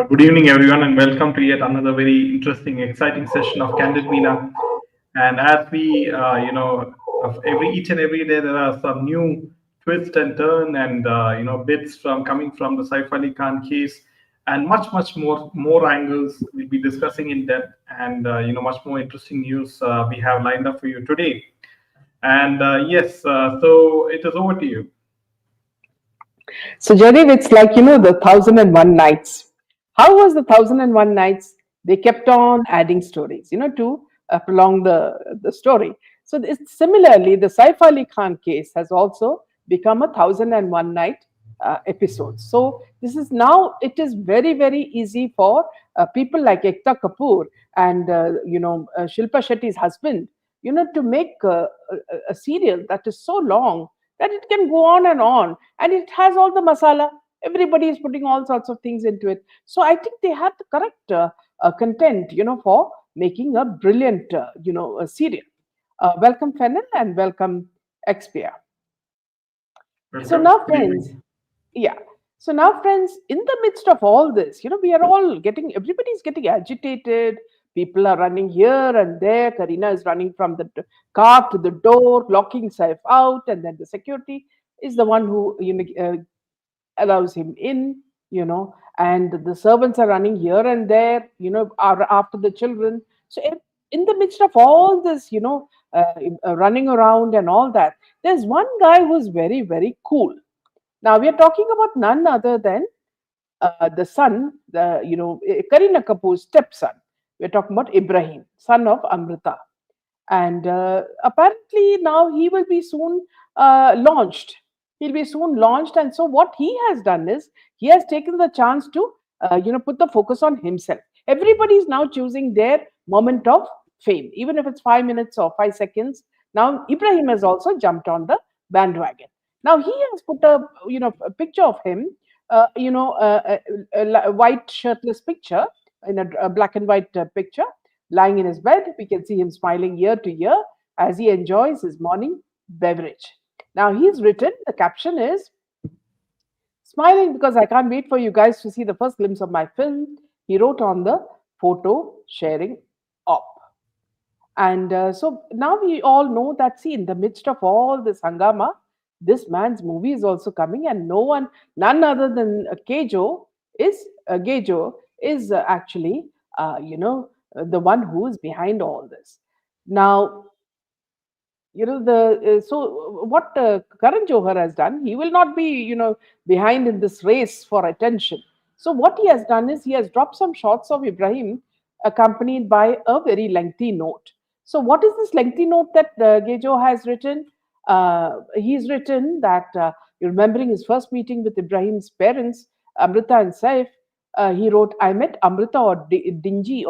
Good evening, everyone, and welcome to yet another very interesting, exciting session of Candid Meena. And as we, of each and every day, there are some new twist and turn and bits from coming from the Saif Ali Khan case, and much more angles we'll be discussing in depth, and much more interesting news we have lined up for you today. And yes, so it is over to you. So, Jaidev, it's like, the 1001 Nights. How was the 1001 Nights? They kept on adding stories, to prolong the story. So, it's, similarly, the Saif Ali Khan case has also become a 1001 Night episode. So, this is now, it is very easy for people like Ekta Kapoor and, Shilpa Shetty's husband, to make a serial that is so long that it can go on and it has all the masala. Everybody is putting all sorts of things into it. So I think they have the correct content, for making a brilliant, a serial. Welcome, Fennel, and welcome, XPR. So Welcome. now, Good friends, evening. yeah. So now, friends, in the midst of all this, we are all everybody's getting agitated. People are running here and there. Karina is running from the car to the door, locking Saif out, and then the security is the one who allows him in, and the servants are running here and there, are after the children. So in the midst of all this, running around and all that, there's one guy who's very cool. Now we are talking about none other than the son, Karina Kapoor's stepson. We're talking about Ibrahim, son of Amrita, and apparently now he will be soon launched. He'll be soon launched, and so what he has done is he has taken the chance to, put the focus on himself. Everybody is now choosing their moment of fame, even if it's 5 minutes or 5 seconds. Now Ibrahim has also jumped on the bandwagon. Now he has put a picture of him, a white shirtless picture in a black and white picture, lying in his bed. We can see him smiling ear to ear as he enjoys his morning beverage. Now he's written, the caption is, "Smiling because I can't wait for you guys to see the first glimpse of my film," he wrote on the photo sharing op. And so now we all know that, see, in the midst of all this hangama, this man's movie is also coming, and none other than Gejo is actually, the one who is behind all this. Now, so what Karan Johar has done, he will not be, behind in this race for attention. So what he has done is he has dropped some shots of Ibrahim accompanied by a very lengthy note. So what is this lengthy note that Gejo has written? He's written that, remembering his first meeting with Ibrahim's parents, Amrita and Saif, he wrote, "I met Amrita, or Dingy,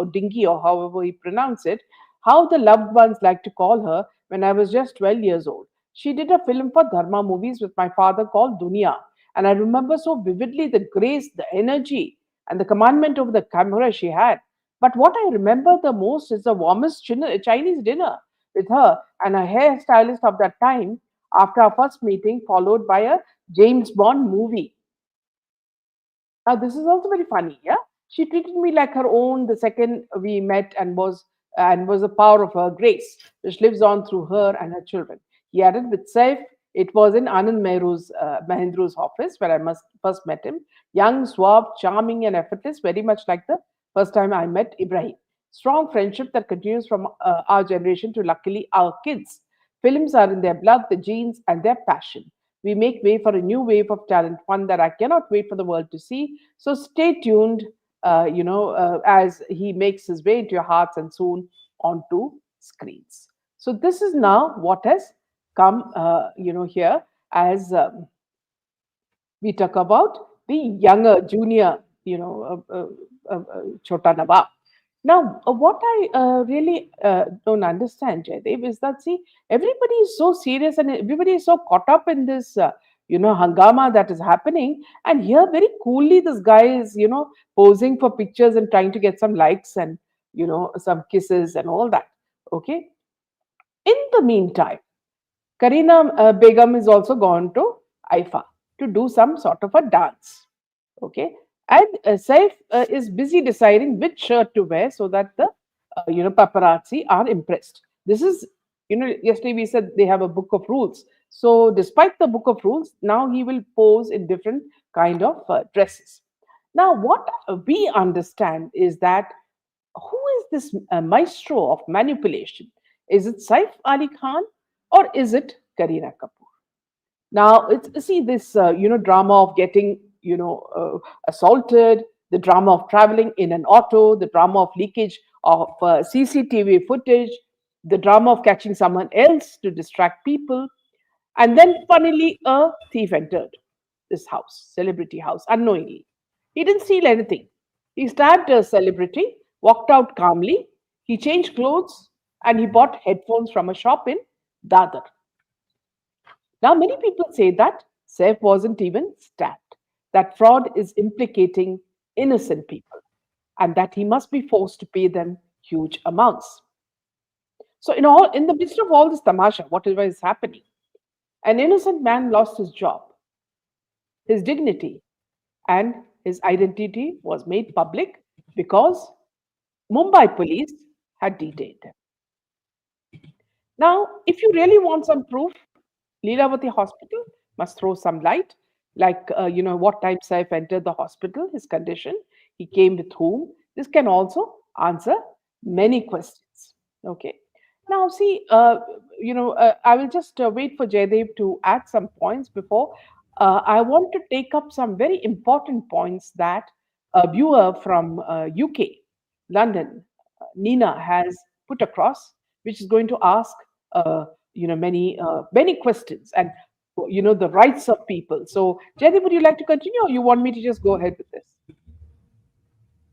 or however he pronounced it, how the loved ones like to call her, when I was just 12 years old. She did a film for Dharma Movies with my father called Dunia. And I remember so vividly the grace, the energy, and the commandment over the camera she had. But what I remember the most is the warmest Chinese dinner with her and a hairstylist of that time after our first meeting, followed by a James Bond movie." Now, this is also very funny, yeah? She treated me like her own the second we met, and was the power of her grace, which lives on through her and her children. He added, with Saif, it was in Anand Mahindru's office where I first met him. Young, suave, charming, and effortless, very much like the first time I met Ibrahim. Strong friendship that continues from our generation to, luckily, our kids. Films are in their blood, the genes, and their passion. We make way for a new wave of talent, one that I cannot wait for the world to see. So stay tuned, as he makes his way into your hearts and soon onto screens. So this is now what has come, here as we talk about the younger, junior, Chota Nawab. Now, what I really don't understand, Jaydev, is that, see, everybody is so serious and everybody is so caught up in this, hangama that is happening. And here, very coolly, this guy is, posing for pictures and trying to get some likes and, some kisses and all that. Okay. In the meantime, Karina Begum is also gone to IFA to do some sort of a dance. Okay. And Saif is busy deciding which shirt to wear so that the paparazzi are impressed. This is, yesterday we said they have a book of rules. So despite the book of rules, now he will pose in different kind of dresses. Now, what we understand is that who is this maestro of manipulation? Is it Saif Ali Khan or is it Kareena Kapoor? Now, it's see this drama of getting assaulted, the drama of traveling in an auto, the drama of leakage of CCTV footage, the drama of catching someone else to distract people, and then funnily a thief entered this house, celebrity house, unknowingly. He didn't steal anything. He stabbed a celebrity, walked out calmly. He changed clothes and he bought headphones from a shop in Dadar. Now, many people say that Saif wasn't even stabbed, that fraud is implicating innocent people, and that he must be forced to pay them huge amounts. So, in the midst of all this tamasha, whatever is happening, an innocent man lost his job, his dignity, and his identity was made public because Mumbai police had detained him. Now, if you really want some proof, Leelavati Hospital must throw some light, like what time Saif entered the hospital, his condition, he came with whom. This can also answer many questions. Okay. Now, see, I will just wait for Jaydev to add some points before. I want to take up some very important points that a viewer from UK, London, Nina has put across, which is going to ask many questions and the rights of people. So, Jaydev, would you like to continue, or you want me to just go ahead with this?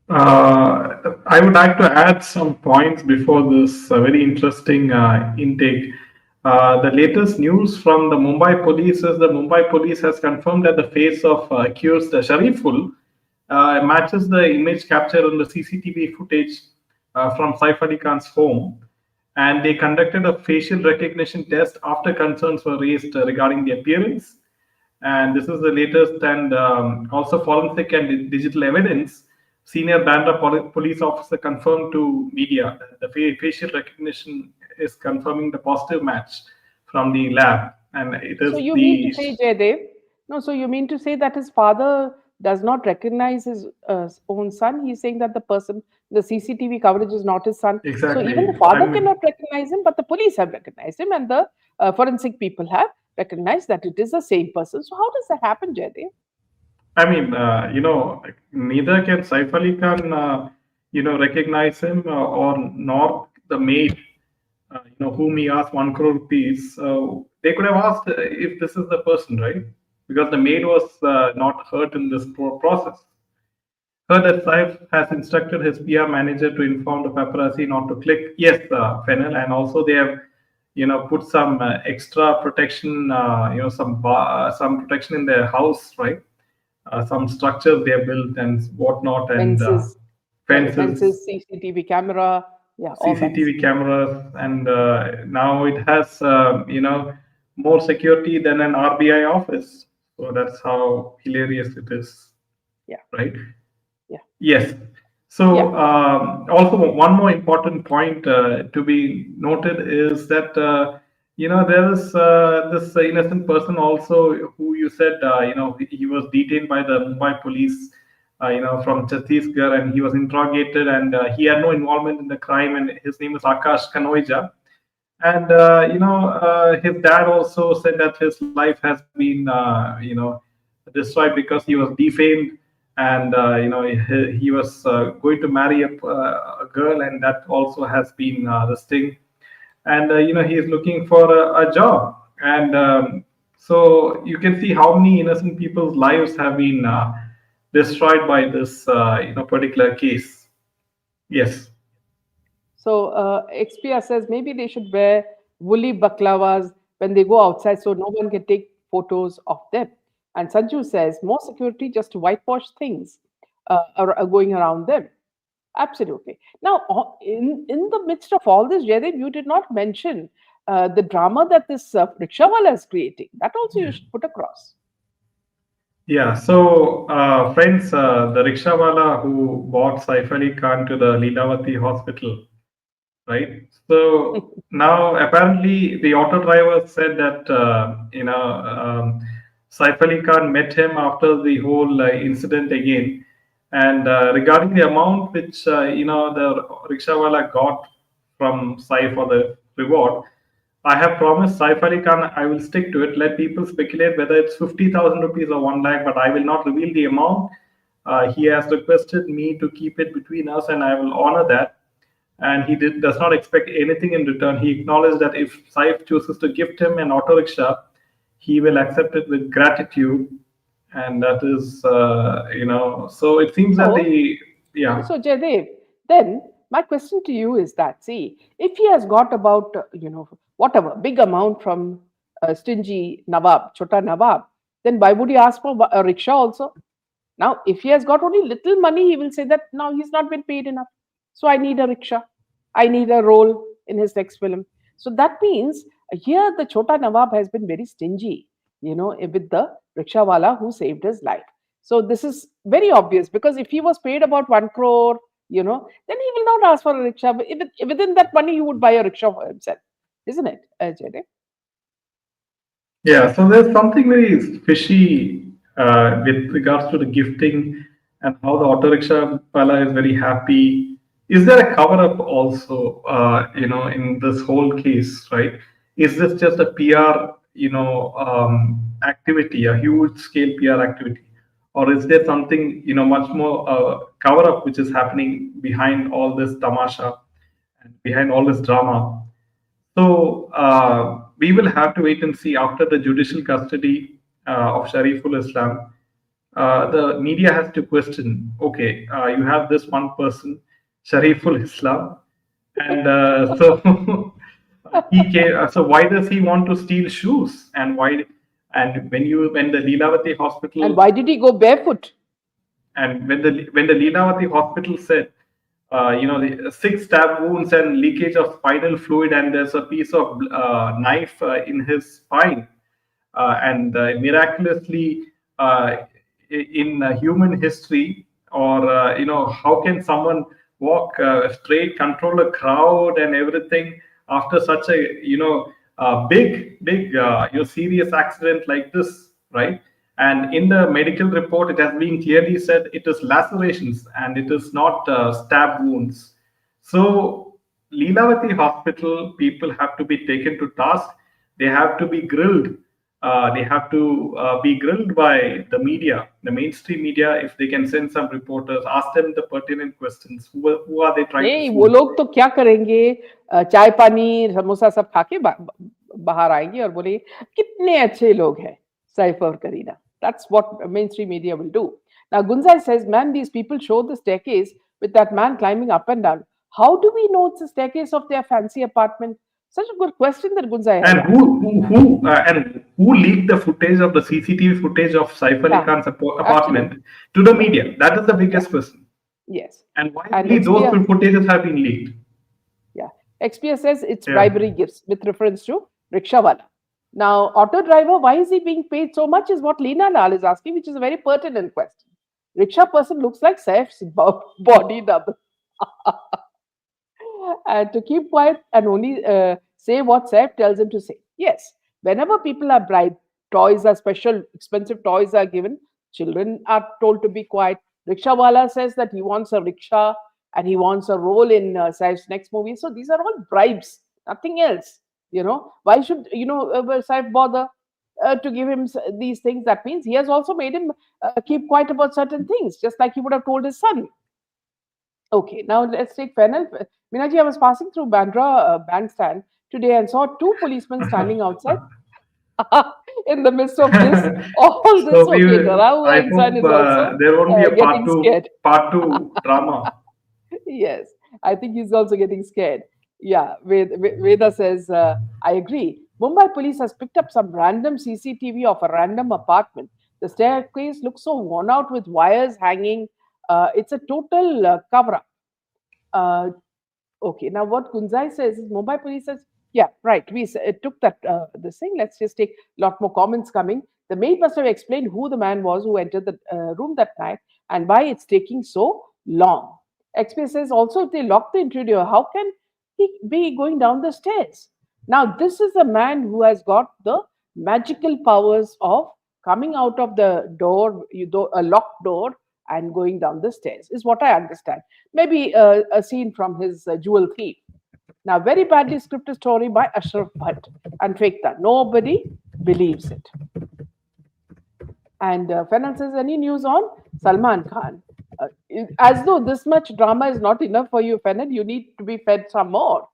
I would like to add some points before this very interesting intake. The latest news from the Mumbai police is the Mumbai police has confirmed that the face of accused Shariful matches the image captured on the CCTV footage from Saif Ali Khan's home. And they conducted a facial recognition test after concerns were raised regarding the appearance. And this is the latest, and also forensic and digital evidence. Senior Bandra police officer confirmed to media that the facial recognition is confirming the positive match from the lab, and it So is you mean to the say, Jaydev, no, so you mean to say that his father does not recognize his own son? He's saying that the CCTV coverage is not his son. So even the exactly. I father mean, cannot recognize him, but the police have recognized him and the forensic people have recognized that it is the same person. So how does that happen, Jaydev? neither can Saif Ali Khan, recognize him or nor the maid, whom he asked 1 crore rupees. They could have asked if this is the person, right? Because the maid was not hurt in this process. Heard that Saif has instructed his PR manager to inform the paparazzi not to click yes, Fennel, and also they have, put some extra protection, some protection in their house, right? Some structures they have built and whatnot, and Fences, fences, fences, CCTV camera, yeah, all that. CCTV cameras, and now it has, more security than an RBI office. So that's how hilarious it is, Yeah, right? yeah, Yes. yeah. So also one more important point to be noted is that there is this innocent person also who you said he was detained by the Mumbai police from Chhattisgarh, and he was interrogated, and he had no involvement in the crime, and his name is Akash Kanoija. And his dad also said that his life has been destroyed because he was defamed, and he was going to marry a girl, and that also has been the sting. And he is looking for a job, and so you can see how many innocent people's lives have been destroyed by this particular case. Yes. So XPR says maybe they should wear woolly baklavas when they go outside so no one can take photos of them. And Sanju says more security just to whitewash things are going around them. Absolutely. Now, in the midst of all this, Jaydev, you did not mention the drama that this rickshawala is creating. That also you should put across. Yeah, so friends, the rickshawala who bought Saif Ali Khan to the Leelavati hospital, right? So now apparently the auto driver said that Saif Ali Khan met him after the whole incident again, and regarding the amount which the rickshawala got from Saif for the reward, I have promised Saif Ali Khan I will stick to it. Let people speculate whether it's 50,000 rupees or 1 lakh, but I will not reveal the amount. He has requested me to keep it between us, and I will honor that. And he does not expect anything in return. He acknowledged that if Saif chooses to gift him an auto rickshaw, he will accept it with gratitude. And that is, so it seems that So, the, yeah. so Jaydev, then my question to you is that, see, if he has got about, whatever, big amount from stingy Nawab, Chota Nawab, then why would he ask for a rickshaw also? Now, if he has got only little money, he will say that now he's not been paid enough. So I need a rickshaw. I need a role in his next film. So that means here the Chota Nawab has been very stingy, with the rickshawala who saved his life. So this is very obvious because if he was paid about 1 crore, then he will not ask for a rickshaw. Within that money, he would buy a rickshaw for himself, isn't it, Jaydev? Yeah, so there's something very fishy with regards to the gifting and how the auto rickshaw pala is very happy. Is there a cover up also, in this whole case, right? Is this just a PR, activity, a huge scale PR activity? Or is there something, much more cover up which is happening behind all this tamasha and behind all this drama? So we will have to wait and see after the judicial custody of Shariful Islam. The media has to question. Okay, you have this one person, Shariful Islam, and so he came. So why does he want to steal shoes? And why? And when the Leelavati And hospital why did he go barefoot? and when the Leelavati hospital said, the six stab wounds and leakage of spinal fluid, and there's a piece of knife in his spine, and miraculously, uh, in human history, or how can someone walk straight, control a crowd and everything after such a big serious accident like this, right? And in the medical report, it has been clearly said it is lacerations and it is not stab wounds. So, Leelavati Hospital people have to be taken to task. They have to be grilled. They have to be grilled by the media, the mainstream media. If they can send some reporters, ask them the pertinent questions. Who are they trying to नहीं वो fool? लोग तो क्या करेंगे चाय पानी समोसा सब खा के बाहर आएंगे और बोले कितने अच्छे लोग हैं सैफ और Kareena that's what mainstream media will do. Now Gunzai says, man, these people show the staircase with that man climbing up and down. How do we know it's the staircase of their fancy apartment? Such a good question that Gunzai has And asked. who leaked the footage of the CCTV footage of Saif Ali Yeah, Khan's apartment absolutely. to the Yeah, media? That is the yeah, biggest question. yes. And why And only those XPR, footages have been leaked? yeah, XPR says it's Yeah. bribery gifts with reference to rickshawala. Now, auto driver, why is he being paid so much? Is what Leena Lal is asking, which is a very pertinent question. Rickshaw person looks like Saif's body double. And to keep quiet and only say what Saif tells him to say. Yes, whenever people are bribed, toys are special, expensive toys are given, children are told to be quiet. Rickshawala says that he wants a rickshaw and he wants a role in Saif's next movie. So these are all bribes, nothing else. Why should Saif bother to give him these things? That means he has also made him keep quiet about certain things, just like he would have told his son. Okay, now let's take Fennel. Minaji, I was passing through Bandra bandstand today and saw two policemen standing outside. In the midst of this, all this, So okay, Dara hua I insan hope is also there won't be a getting scared. part two drama. Yes, I think he's also getting scared. Yeah, Veda says, I agree. Mumbai police has picked up some random CCTV of a random apartment. The staircase looks so worn out with wires hanging. It's a total cover up. Uh, Okay, now what Kunzai says is Mumbai police says, yeah, right. We took that this thing. Let's just take a lot more comments coming. The maid must have explained who the man was who entered the room that night and why it's taking so long. XP says also, if they lock the intruder, how can he be going down the stairs? Now, this is a man who has got the magical powers of coming out of the door, a locked door, and going down the stairs, is what I understand. Maybe a scene from his Jewel Thief. Now, very badly scripted story by Ashraf Bhatt and fake that. Nobody believes it. And Fennel says, any news on Salman Khan? As though this much drama is not enough for you, Fennel, you need to be fed some more.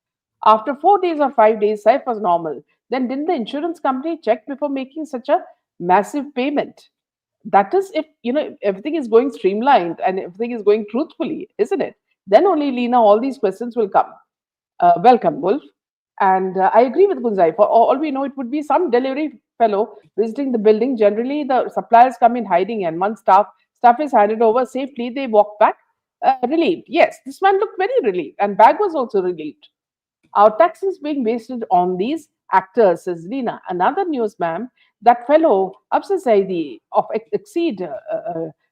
After 4 days or 5 days, Saif was normal. Then didn't the insurance company check before making such a massive payment? That is, if everything is going streamlined and everything is going truthfully, isn't it? Then only, Lena, all these questions will come. Welcome, Wolf. And I agree with Gunzai. For all we know, it would be some delivery fellow visiting the building. Generally, the suppliers come in hiding, and once stuff is handed over safely, they walk back relieved. Yes, this man looked very relieved, and Bag was also relieved. Our taxes being wasted on these actors, says Lina. Another news, ma'am. That fellow, Absa Saidi of Exceed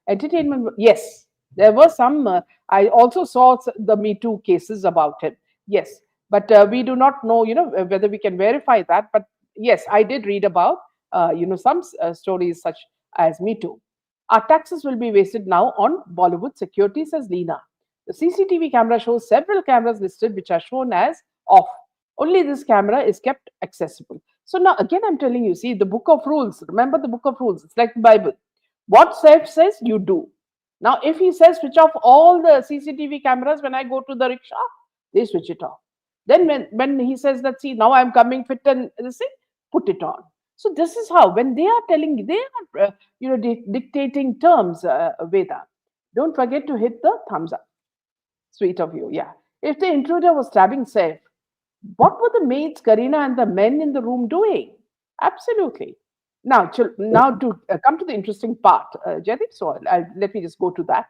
Entertainment. Yes, there were some. I also saw the Me Too cases about him. Yes, but we do not know, whether we can verify that. But yes, I did read about, some stories such as Me Too. Our taxes will be wasted now on Bollywood security, says Lina. The CCTV camera shows several cameras listed which are shown as off. Only this camera is kept accessible. So now again, I'm telling you, see, the book of rules. Remember the book of rules. It's like the Bible. What Saif says, you do. Now, if he says switch off all the CCTV cameras when I go to the rickshaw, they switch it off. Then when he says that, see, now I'm coming fit and this thing, put it on. So this is how, when they are telling, they are dictating terms, Veda. Don't forget to hit the thumbs up. Sweet of you, yeah. If the intruder was stabbing Saif, what were the maids, Karina, and the men in the room doing? Absolutely. Now to come to the interesting part, Jadip, so let me just go to that.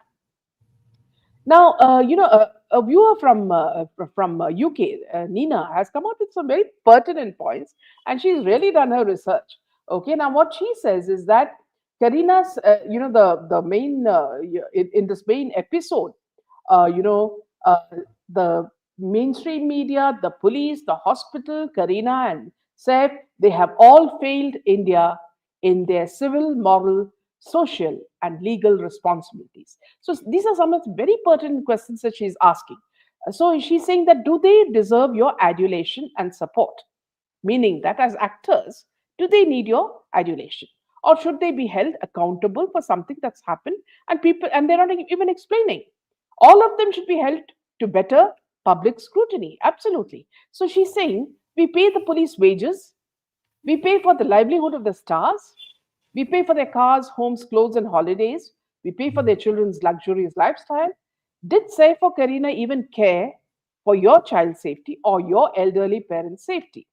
Now, a viewer from UK, Nina, has come out with some very pertinent points, and she's really done her research. Okay, now what she says is that Karina's, the main in this main episode, the mainstream media, the police, the hospital, Karina and Saif, they have all failed India in their civil, moral, social, and legal responsibilities. So these are some of the very pertinent questions that she's asking. So she's saying that, do they deserve your adulation and support? Meaning that as actors, do they need your adulation? Or should they be held accountable for something that's happened and they're not even explaining? All of them should be held to better public scrutiny. Absolutely. So she's saying we pay the police wages, we pay for the livelihood of the stars, we pay for their cars, homes, clothes, and holidays, we pay for their children's luxurious lifestyle. Did Saif or Karina even care for your child's safety or your elderly parents' safety?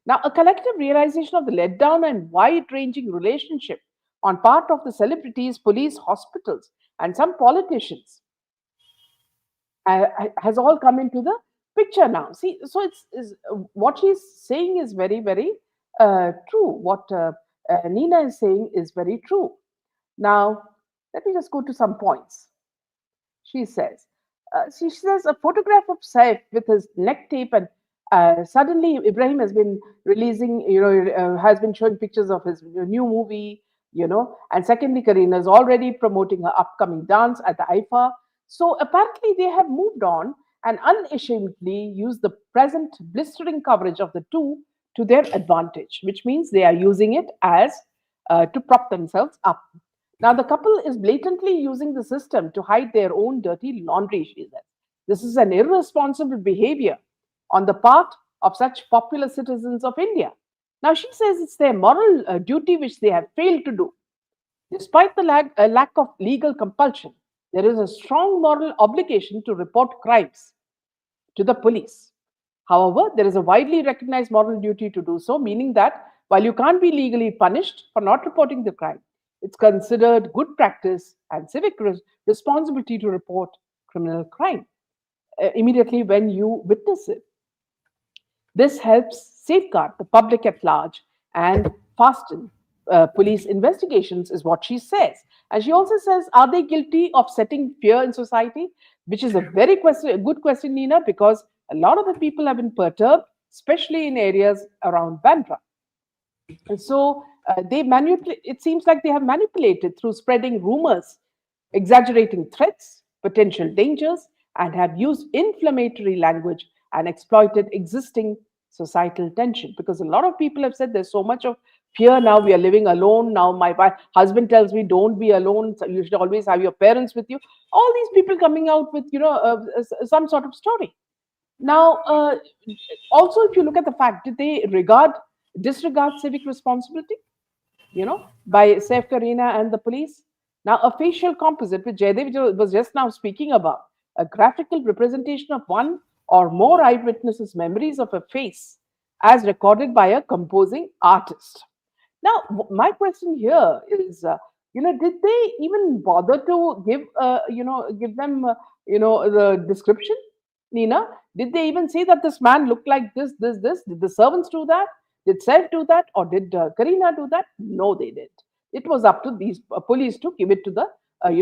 Now, a collective realization of the letdown and wide ranging relationship on part of the celebrities, police, hospitals, and some politicians has all come into the picture now. See, so it's what she's saying is very, very true. What Nina is saying is very true. Now, let me just go to some points. She says, she says a photograph of Saif with his neck tape, and suddenly Ibrahim has been releasing, has been showing pictures of his new movie, and secondly, Karina is already promoting her upcoming dance at the IFA. So apparently they have moved on and unashamedly used the present blistering coverage of the two to their advantage, which means they are using it as to prop themselves up. Now, the couple is blatantly using the system to hide their own dirty laundry, she says. This is an irresponsible behavior on the part of such popular citizens of India. Now, she says it's their moral duty which they have failed to do. Despite the lack of legal compulsion, there is a strong moral obligation to report crimes to the police. However, there is a widely recognized moral duty to do so, meaning that while you can't be legally punished for not reporting the crime, it's considered good practice and civic responsibility to report criminal crime immediately when you witness it. This helps safeguard the public at large and fasten police investigations, is what she says. And she also says, are they guilty of setting fear in society? Which is a good question, Nina, because a lot of the people have been perturbed, especially in areas around Bandra. And so they manipulate. It seems like they have manipulated through spreading rumors, exaggerating threats, potential dangers, and have used inflammatory language and exploited existing societal tension. Because a lot of people have said there's so much of fear now. We are living alone now. My husband tells me, "Don't be alone. So you should always have your parents with you." All these people coming out with some sort of story. Now, also, if you look at the fact, did they disregard civic responsibility? By Saif Karina and the police. Now, a facial composite, which Jaydev was just now speaking about, a graphical representation of one or more eyewitnesses' memories of a face as recorded by a composing artist. Now, my question here is, did they even bother to give them, the description? Nina, did they even say that this man looked like this, this, this? Did the servants do that? Did Saif do that? Or did Karina do that? No, they did. It was up to these police to give it to the,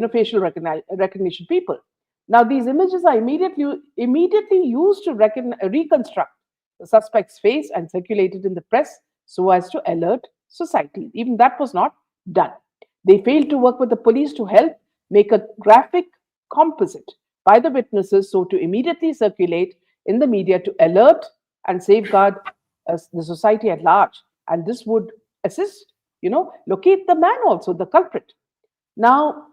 facial recognition people. Now, these images are immediately used to reconstruct the suspect's face and circulated in the press so as to alert society. Even that was not done. They failed to work with the police to help make a graphic composite by the witnesses so to immediately circulate in the media to alert and safeguard the society at large. And this would assist, locate the man also, the culprit. Now,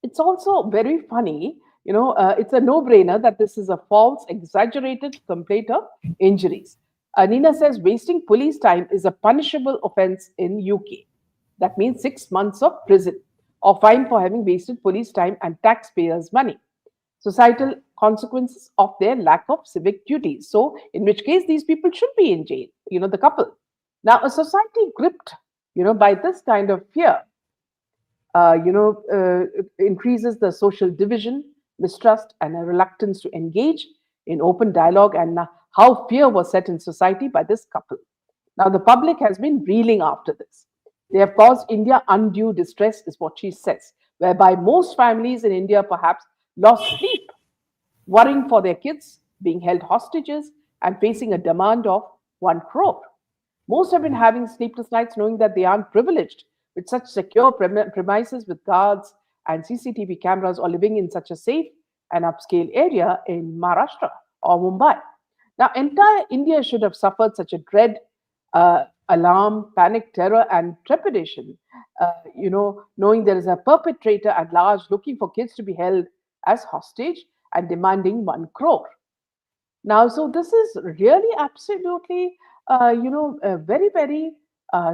it's also very funny, it's a no-brainer that this is a false, exaggerated complaint of injuries. Nina says wasting police time is a punishable offense in UK. That means 6 months of prison or fine for having wasted police time and taxpayers' money. Societal consequences of their lack of civic duties. So, in which case, these people should be in jail, the couple. Now, a society gripped, by this kind of fear, increases the social division, mistrust, and a reluctance to engage in open dialogue, and how fear was set in society by this couple. Now, the public has been reeling after this. They have caused India undue distress, is what she says, whereby most families in India perhaps lost sleep, worrying for their kids, being held hostages, and facing a demand of 1 crore. Most have been having sleepless nights knowing that they aren't privileged with such secure premises with guards and CCTV cameras, or living in such a safe and upscale area in Maharashtra or Mumbai. Now, entire India should have suffered such a dread, alarm, panic, terror, and trepidation, knowing there is a perpetrator at large looking for kids to be held as hostage and demanding 1 crore. Now, so this is really absolutely, very, very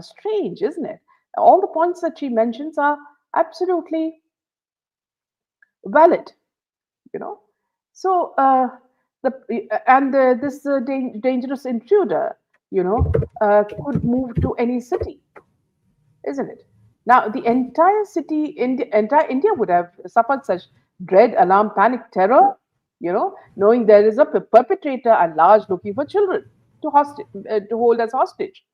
strange, isn't it? All the points that she mentions are absolutely valid, you know. So, this dangerous intruder, could move to any city, isn't it? Now, the entire entire India would have suffered such dread, alarm, panic, terror, knowing there is a perpetrator at large looking for children to hold as hostage.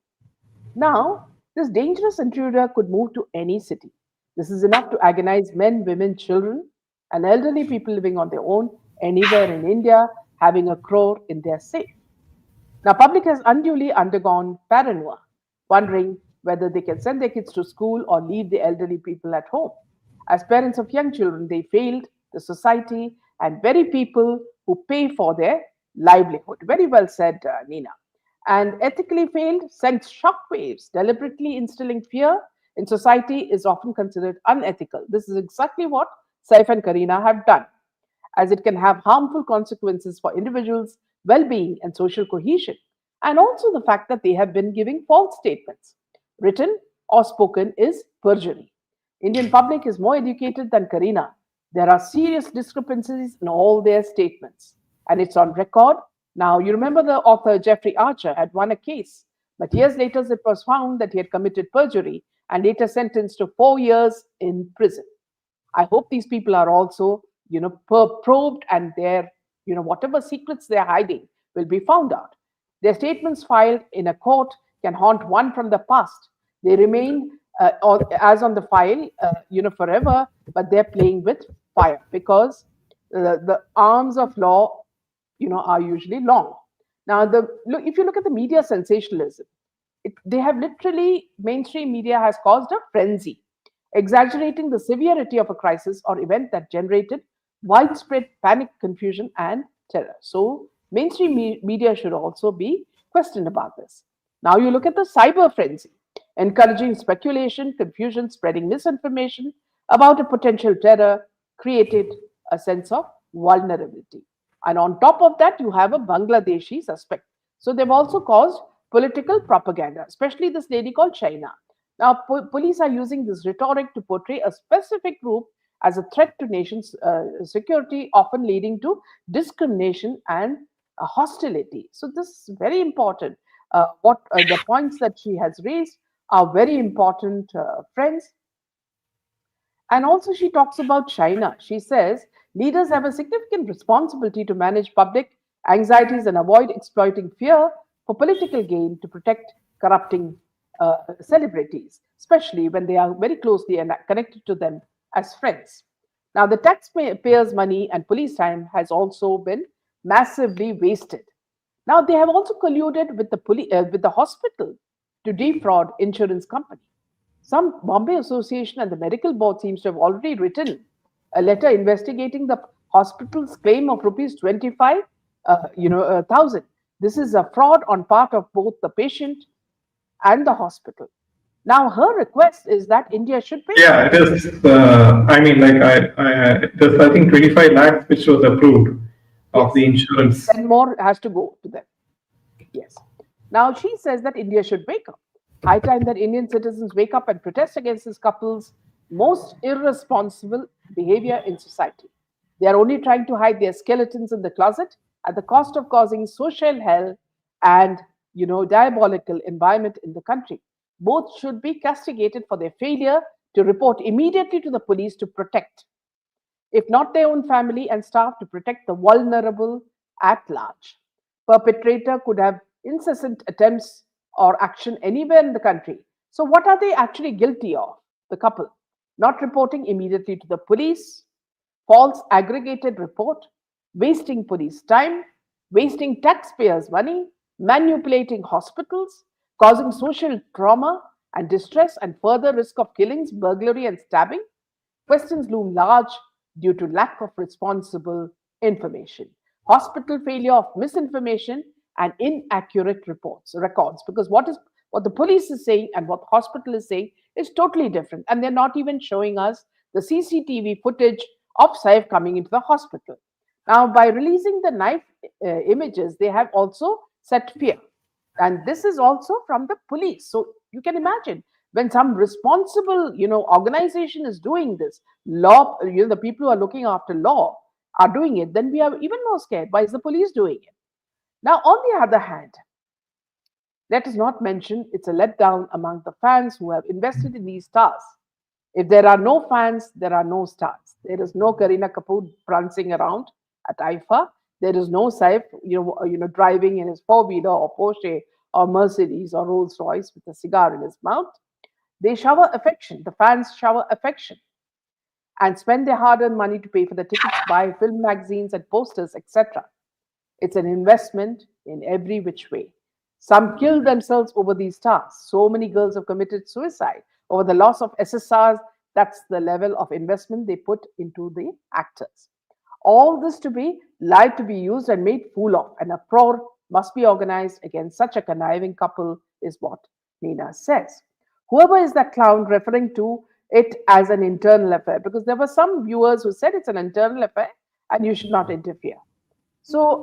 Now, this dangerous intruder could move to any city. This is enough to agonize men, women, children, and elderly people living on their own anywhere in India, having a crore in their safe. Now, public has unduly undergone paranoia, wondering whether they can send their kids to school or leave the elderly people at home. As parents of young children, they failed the society and very people who pay for their livelihood. Very well said, Nina. And ethically failed sent shockwaves. Deliberately instilling fear in society is often considered unethical. This is exactly what Saif and Karina have done, as it can have harmful consequences for individuals' well being and social cohesion. And also the fact that they have been giving false statements. Written or spoken is perjury. Indian public is more educated than Karina. There are serious discrepancies in all their statements, and it's on record. Now, you remember the author Jeffrey Archer had won a case, but years later it was found that he had committed perjury and later sentenced to 4 years in prison. I hope these people are also, probed, and their, whatever secrets they're hiding will be found out. Their statements filed in a court can haunt one from the past. They remain or as on the file, forever, but they're playing with fire because the arms of law, are usually long. Now, look, if you look at the media sensationalism, they have literally, mainstream media has caused a frenzy, exaggerating the severity of a crisis or event that generated widespread panic, confusion, and terror. So, mainstream media should also be questioned about this. Now, you look at the cyber frenzy, encouraging speculation, confusion, spreading misinformation about a potential terror, created a sense of vulnerability. And on top of that, you have a Bangladeshi suspect. So they've also caused political propaganda, especially this lady called China. Now, police are using this rhetoric to portray a specific group as a threat to nations' security, often leading to discrimination and hostility. So this is very important. What the points that she has raised are very important, friends. And also, she talks about China. She says leaders have a significant responsibility to manage public anxieties and avoid exploiting fear for political gain to protect corrupting celebrities, especially when they are very closely and connected to them as friends. Now, the taxpayers' money and police time has also been massively wasted. Now, they have also colluded with with the hospital to defraud insurance company. Some Bombay Association and the medical board seems to have already written a letter investigating the hospital's claim of rupees 25 thousand. This is a fraud on part of both the patient and the hospital. Now, her request is that India should wake Yeah, up. it is. I mean, like there's I think 25 lakhs which was approved of the Yes, insurance. then more has to go to them. Yes. Now, she says that India should wake up. High time that Indian citizens wake up and protest against this couple's most irresponsible behavior in society. They are only trying to hide their skeletons in the closet at the cost of causing social hell and, diabolical environment in the country. Both should be castigated for their failure to report immediately to the police to protect, if not their own family and staff, to protect the vulnerable at large. Perpetrator could have incessant attempts or action anywhere in the country. So, what are they actually guilty of? The couple not reporting immediately to the police, false aggregated report, wasting police time, wasting taxpayers' money, manipulating hospitals, causing social trauma and distress, and further risk of killings, burglary, and stabbing. Questions loom large due to lack of responsible information, hospital failure of misinformation, and inaccurate records. Because what the police is saying and what the hospital is saying is totally different, and they're not even showing us the CCTV footage of Saif coming into the hospital. Now, by releasing the knife images, they have also set fear, and this is also from the police. So you can imagine when some responsible organization is doing this, law, the people who are looking after law are doing it, then we are even more scared. Why is the police doing it? Now, on the other hand, let us not mention it's a letdown among the fans who have invested in these stars. If there are no fans, there are no stars. There is no Kareena Kapoor prancing around at IFA. There is no Saif, driving in his four-wheeler or Porsche or Mercedes or Rolls Royce with a cigar in his mouth. They shower affection. The fans shower affection and spend their hard-earned money to pay for the tickets, buy film magazines and posters, etc. It's an investment in every which way. Some kill themselves over these stars. So many girls have committed suicide over the loss of SSRs. That's the level of investment they put into the actors. All this to be lied to be used and made fool of. An uproar must be organized against such a conniving couple, is what Nina says. Whoever is that clown referring to it as an internal affair, because there were some viewers who said it's an internal affair and you should not interfere. So,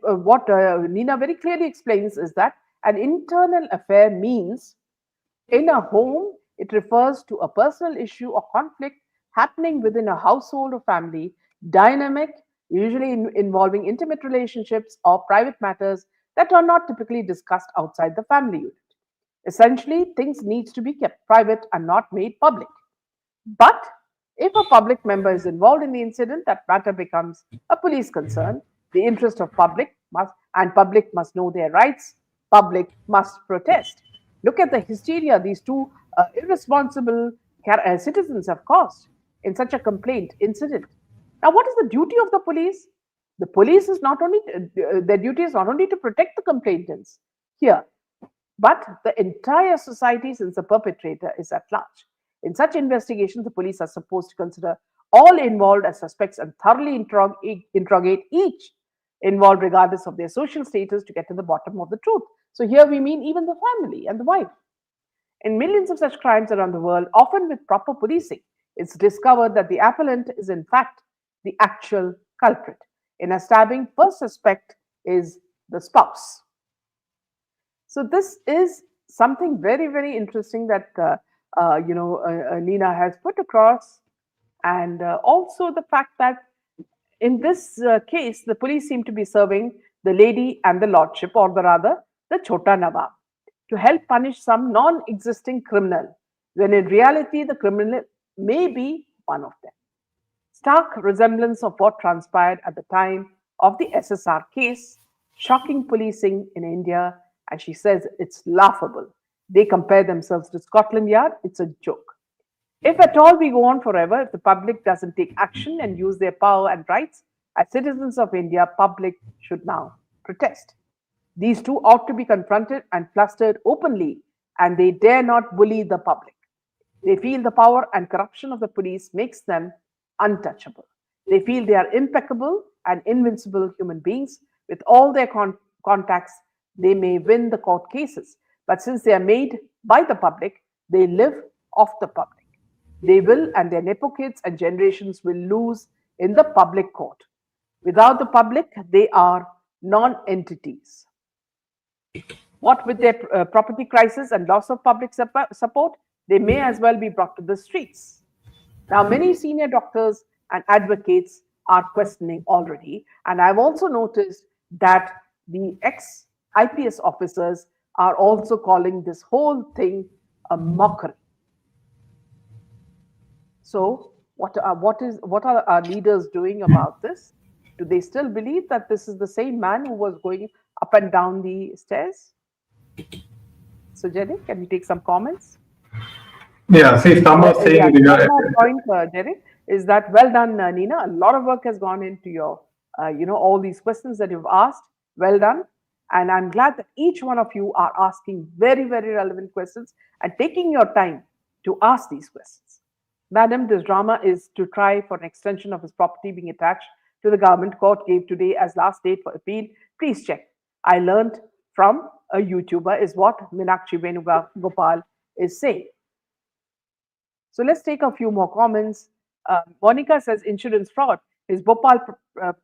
what Nina very clearly explains is that an internal affair means in a home, it refers to a personal issue or conflict happening within a household or family, dynamic, usually involving intimate relationships or private matters that are not typically discussed outside the family unit. Essentially, things need to be kept private and not made public. But if a public member is involved in the incident, that matter becomes a police concern. The interest of public must know their rights. Public must protest. Look at the hysteria these two irresponsible citizens have caused in such a complaint incident. Now, what is the duty of the police? The police is not only their duty is not only to protect the complainants here, but the entire society, since the perpetrator is at large. In such investigations, the police are supposed to consider all involved as suspects and thoroughly interrogate each involved, regardless of their social status, to get to the bottom of the truth. So, here we mean even the family and the wife. In millions of such crimes around the world, often with proper policing, it's discovered that the appellant is in fact the actual culprit. In a stabbing, first suspect is the spouse. So this is something very, very interesting that Nina has put across, and also the fact that in this case, the police seem to be serving the lady and the lordship, or the rather the Chota Nawab, to help punish some non-existing criminal, when in reality the criminal may be one of them. Stark resemblance of what transpired at the time of the SSR case, shocking policing in India, and she says it's laughable. They compare themselves to Scotland Yard, it's a joke. If at all we go on forever, if the public doesn't take action and use their power and rights, as citizens of India, public should now protest. These two ought to be confronted and flustered openly, and they dare not bully the public. They feel the power and corruption of the police makes them untouchable. They feel they are impeccable and invincible human beings. With all their contacts, they may win the court cases. But since they are made by the public, they live off the public. They will, and their nepo kids and generations will lose in the public court. Without the public, they are non-entities. What with their property crisis and loss of public support, they may as well be brought to the streets. Now, many senior doctors and advocates are questioning already, and I've also noticed that the ex IPS officers are also calling this whole thing a mockery. So, what are our leaders doing about this? Do they still believe that this is the same man who was going up and down the stairs? So, Jenny, can you take some comments? Yeah, see, some are Yeah, saying one more point, Derek, is that well done, Nina. A lot of work has gone into your, all these questions that you've asked. Well done. And I'm glad that each one of you are asking very, very relevant questions and taking your time to ask these questions. Madam, this drama is to try for an extension of his property being attached to the government. Court gave today as last date for appeal. Please check. I learned from a YouTuber, is what Meenakshi Venugopal is saying. So let's take a few more comments. Monica says insurance fraud. His Bhopal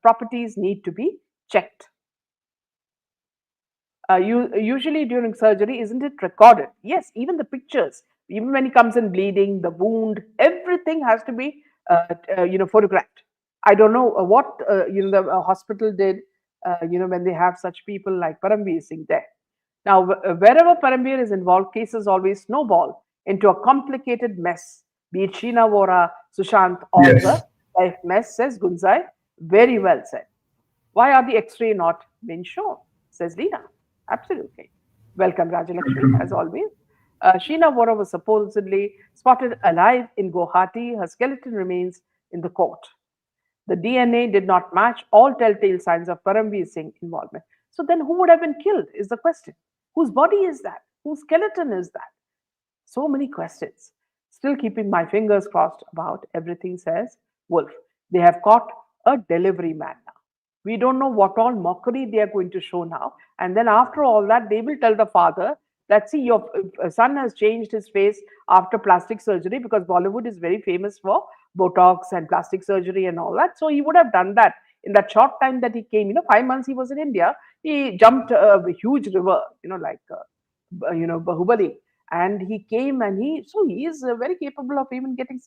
properties need to be checked. Usually during surgery, isn't it recorded? Yes, even the pictures, even when he comes in bleeding, the wound, everything has to be, photographed. I don't know what the hospital did, when they have such people like Paramveer Singh there. Now, wherever Paramveer is involved, cases always snowball into a complicated mess. Be it Sheena Vora, Sushant, or yes. the life mess, says Gunzai. Very well said. Why are the X-ray not been shown? Says Lina. Absolutely. Welcome, Rajalakshmi, as always. Sheena Vora was supposedly spotted alive in Guwahati. Her skeleton remains in the court. The DNA did not match all telltale signs of Paramveer Singh involvement. So then who would have been killed is the question. Whose body is that? Whose skeleton is that? So many questions. Still keeping my fingers crossed about everything, says Wolf. They have caught a delivery man now. We don't know what all mockery they are going to show now. And then after all that, they will tell the father that, see, your son has changed his face after plastic surgery, because Bollywood is very famous for Botox and plastic surgery and all that. So he would have done that in that short time that he came. 5 months he was in India. He jumped a huge river, Bahubali. And he came and he is very capable of even getting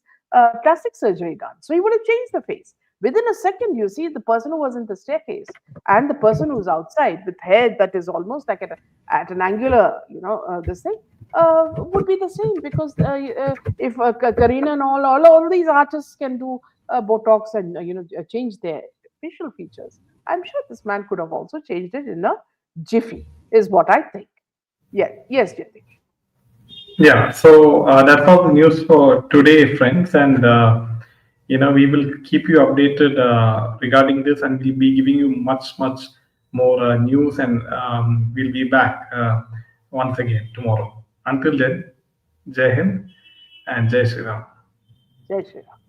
plastic surgery done. So he would have changed the face. Within a second, you see the person who was in the staircase and the person who's outside with hair that is almost like at an angular, this thing, would be the same, because if Karina and all these artists can do Botox and change their facial features, I'm sure this man could have also changed it in a jiffy, is what I think. Yeah, yes, Jyoti. Yeah, so that's all the news for today, friends, and we will keep you updated regarding this, and we'll be giving you much more news, and we'll be back once again tomorrow. Until then, Jai Hind and Jai Shri Ram. Jai Shri Ram.